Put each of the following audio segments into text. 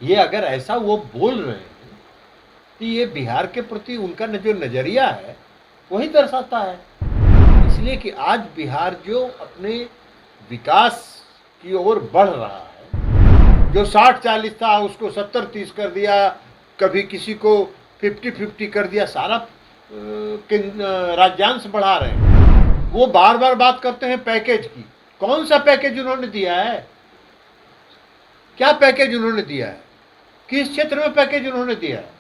ये अगर ऐसा वो बोल रहे हैं तो ये बिहार के प्रति उनका जो नज़रिया है वही दर्शाता है। इसलिए कि आज बिहार जो अपने विकास की ओर बढ़ रहा है, जो 60-40 था उसको 70-30 कर दिया, कभी किसी को 50-50 कर दिया, सारा राज्यांश बढ़ा रहे हैं। वो बार बार बात करते हैं पैकेज की। कौन सा पैकेज उन्होंने दिया है? क्या पैकेज उन्होंने दिया है? किस क्षेत्र में पैकेज उन्होंने दिया है?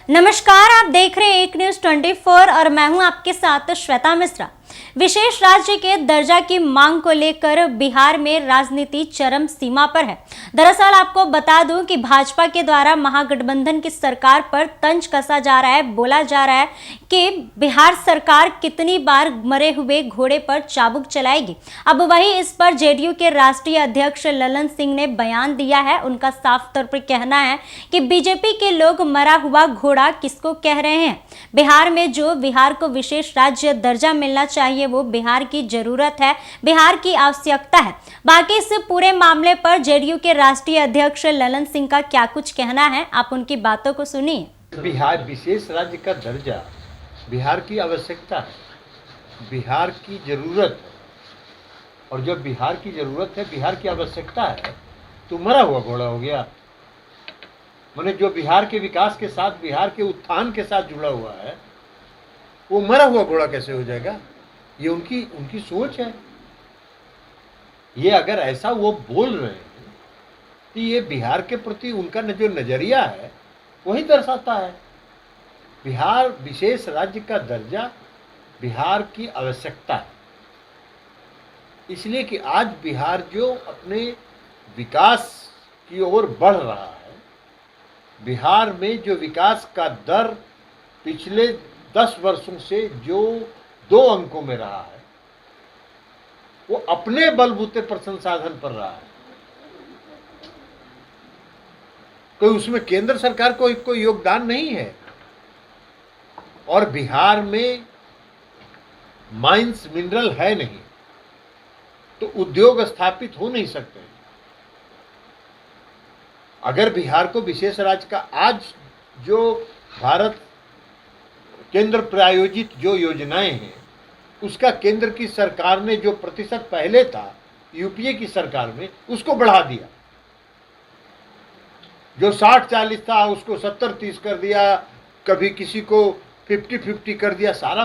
नमस्कार, आप देख रहे हैं एक न्यूज 24 और मैं हूं आपके साथ श्वेता मिश्रा। विशेष राज्य के दर्जा की मांग को लेकर बिहार में राजनीति चरम सीमा पर है। दरअसल आपको बता दूं कि भाजपा के द्वारा महागठबंधन की सरकार पर तंज कसा जा रहा है। बोला जा रहा है कि बिहार सरकार कितनी बार मरे हुए घोड़े पर चाबुक चलाएगी। अब वही इस पर जेडीयू के राष्ट्रीय अध्यक्ष ललन सिंह ने बयान दिया है। उनका साफ तौर पर कहना है कि बीजेपी के लोग मरा हुआ घोड़ा किसको कह रहे हैं। बिहार में जो बिहार को विशेष राज्य दर्जा मिलना चाहिए वो बिहार की जरूरत है, बिहार की आवश्यकता है। बाकी इस पूरे मामले पर जेडीयू के राष्ट्रीय अध्यक्ष ललन सिंह का क्या कुछ कहना है, आप उनकी बातों को सुनिए। बिहार विशेष राज्य का दर्जा बिहार की आवश्यकता है, बिहार की जरूरत है। और जब बिहार की जरूरत है, बिहार की आवश्यकता है, तो मरा हुआ घोड़ा हो गया। माने जो बिहार के विकास के साथ, बिहार के उत्थान के साथ जुड़ा हुआ है, वो मरा हुआ घोड़ा कैसे हो जाएगा? ये उनकी सोच है। ये अगर ऐसा वो बोल रहे हैं तो ये बिहार के प्रति उनका जो नज़रिया है वही दर्शाता है। बिहार विशेष राज्य का दर्जा बिहार की आवश्यकता है। इसलिए कि आज बिहार जो अपने विकास की ओर बढ़ रहा है, बिहार में जो विकास का दर पिछले 10 वर्षों से जो 2 अंकों में रहा है, वो अपने बलबूते पर संसाधन पर रहा है। कोई उसमें केंद्र सरकार को कोई योगदान नहीं है। और बिहार में माइंस मिनरल है नहीं, तो उद्योग स्थापित हो नहीं सकते। अगर बिहार को विशेष राज्य का आज जो भारत केंद्र प्रायोजित जो योजनाएं हैं, उसका केंद्र की सरकार ने जो प्रतिशत पहले था यूपीए की सरकार में, उसको बढ़ा दिया। जो 60-40 था उसको 70-30 कर दिया, कभी किसी को 50-50 कर दिया, सारा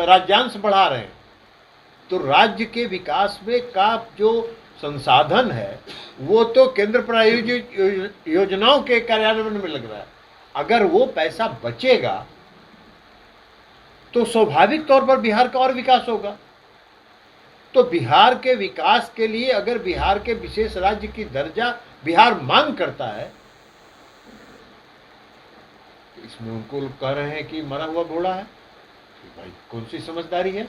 राज्यांश बढ़ा रहे हैं। तो राज्य के विकास में का जो संसाधन है वो तो केंद्र प्रायोजित योजनाओं के कार्यान्वयन में लग रहा है। अगर वो पैसा बचेगा तो स्वाभाविक तौर पर बिहार का और विकास होगा। तो बिहार के विकास के लिए अगर बिहार के विशेष राज्य की दर्जा बिहार मांग करता है, तो इसमें उनको लोग कह रहे हैं कि मरा हुआ घोड़ा है। भाई कौन सी समझदारी है?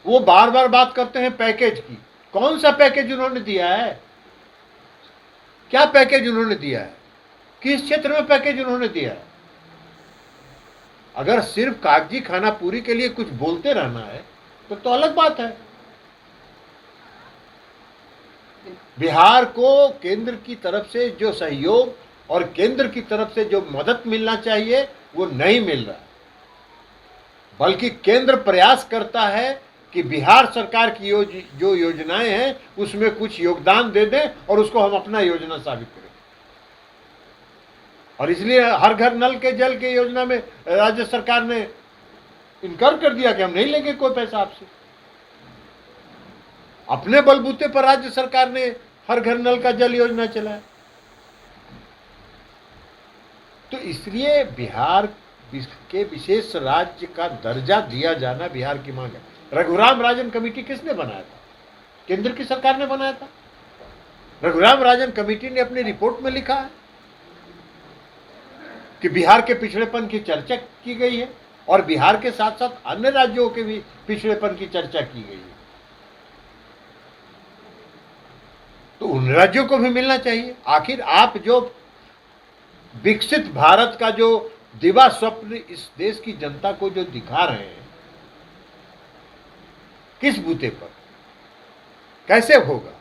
वो बार बार बात करते हैं पैकेज की। कौन सा पैकेज उन्होंने दिया है? क्या पैकेज उन्होंने दिया है? किस क्षेत्र में पैकेज उन्होंने दिया है? अगर सिर्फ कागजी खाना पूरी के लिए कुछ बोलते रहना है तो अलग बात है। बिहार को केंद्र की तरफ से जो सहयोग और केंद्र की तरफ से जो मदद मिलना चाहिए वो नहीं मिल रहा, बल्कि केंद्र प्रयास करता है कि बिहार सरकार की जो योजनाएं हैं उसमें कुछ योगदान दे दें और उसको हम अपना योजना साबित करें। और इसलिए हर घर नल के जल के योजना में राज्य सरकार ने इनकार कर दिया कि हम नहीं लेंगे कोई पैसा आपसे। अपने बलबूते पर राज्य सरकार ने हर घर नल का जल योजना चलाया। तो इसलिए बिहार के विशेष राज्य का दर्जा दिया जाना बिहार की मांग है। रघुराम राजन कमेटी किसने बनाया था? केंद्र की सरकार ने बनाया था। रघुराम राजन कमेटी ने अपनी रिपोर्ट में लिखा है कि बिहार के पिछड़ेपन की चर्चा की गई है और बिहार के साथ साथ अन्य राज्यों के भी पिछड़ेपन की चर्चा की गई है। तो उन राज्यों को भी मिलना चाहिए। आखिर आप जो विकसित भारत का जो दिवा स्वप्न इस देश की जनता को जो दिखा रहे हैं, किस बूते पर, कैसे होगा?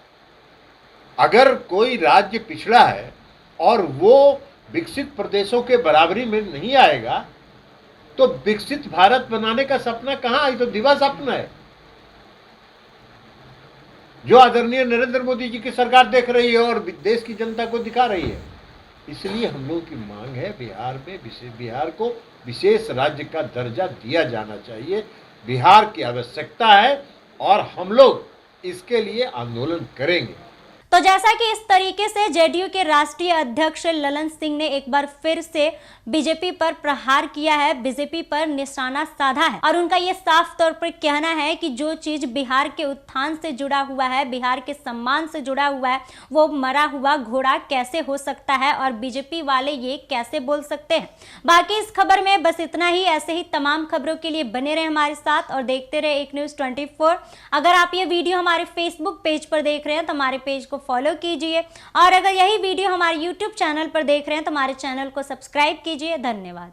अगर कोई राज्य पिछड़ा है और वो विकसित प्रदेशों के बराबरी में नहीं आएगा तो विकसित भारत बनाने का सपना कहाँ, ये तो दिवा सपना है जो आदरणीय नरेंद्र मोदी जी की सरकार देख रही है और देश की जनता को दिखा रही है। इसलिए हम लोगों की मांग है बिहार को विशेष राज्य का दर्जा दिया जाना चाहिए। बिहार की आवश्यकता है और हम लोग इसके लिए आंदोलन करेंगे। तो जैसा कि इस तरीके से जेडीयू के राष्ट्रीय अध्यक्ष ललन सिंह ने एक बार फिर से बीजेपी पर प्रहार किया है, बीजेपी पर निशाना साधा है और उनका ये साफ तौर पर कहना है कि जो चीज बिहार के उत्थान से जुड़ा हुआ है, बिहार के सम्मान से जुड़ा हुआ है, वो मरा हुआ घोड़ा कैसे हो सकता है और बीजेपी वाले ये कैसे बोल सकते हैं। बाकी इस खबर में बस इतना ही। ऐसे ही तमाम खबरों के लिए बने रहे हमारे साथ और देखते रहे एक न्यूज़ 24। अगर आप ये वीडियो हमारे फेसबुक पेज पर देख रहे हैं तो हमारे पेज को फॉलो कीजिए और अगर यही वीडियो हमारे यूट्यूब चैनल पर देख रहे हैं तो हमारे चैनल को सब्सक्राइब कीजिए। धन्यवाद।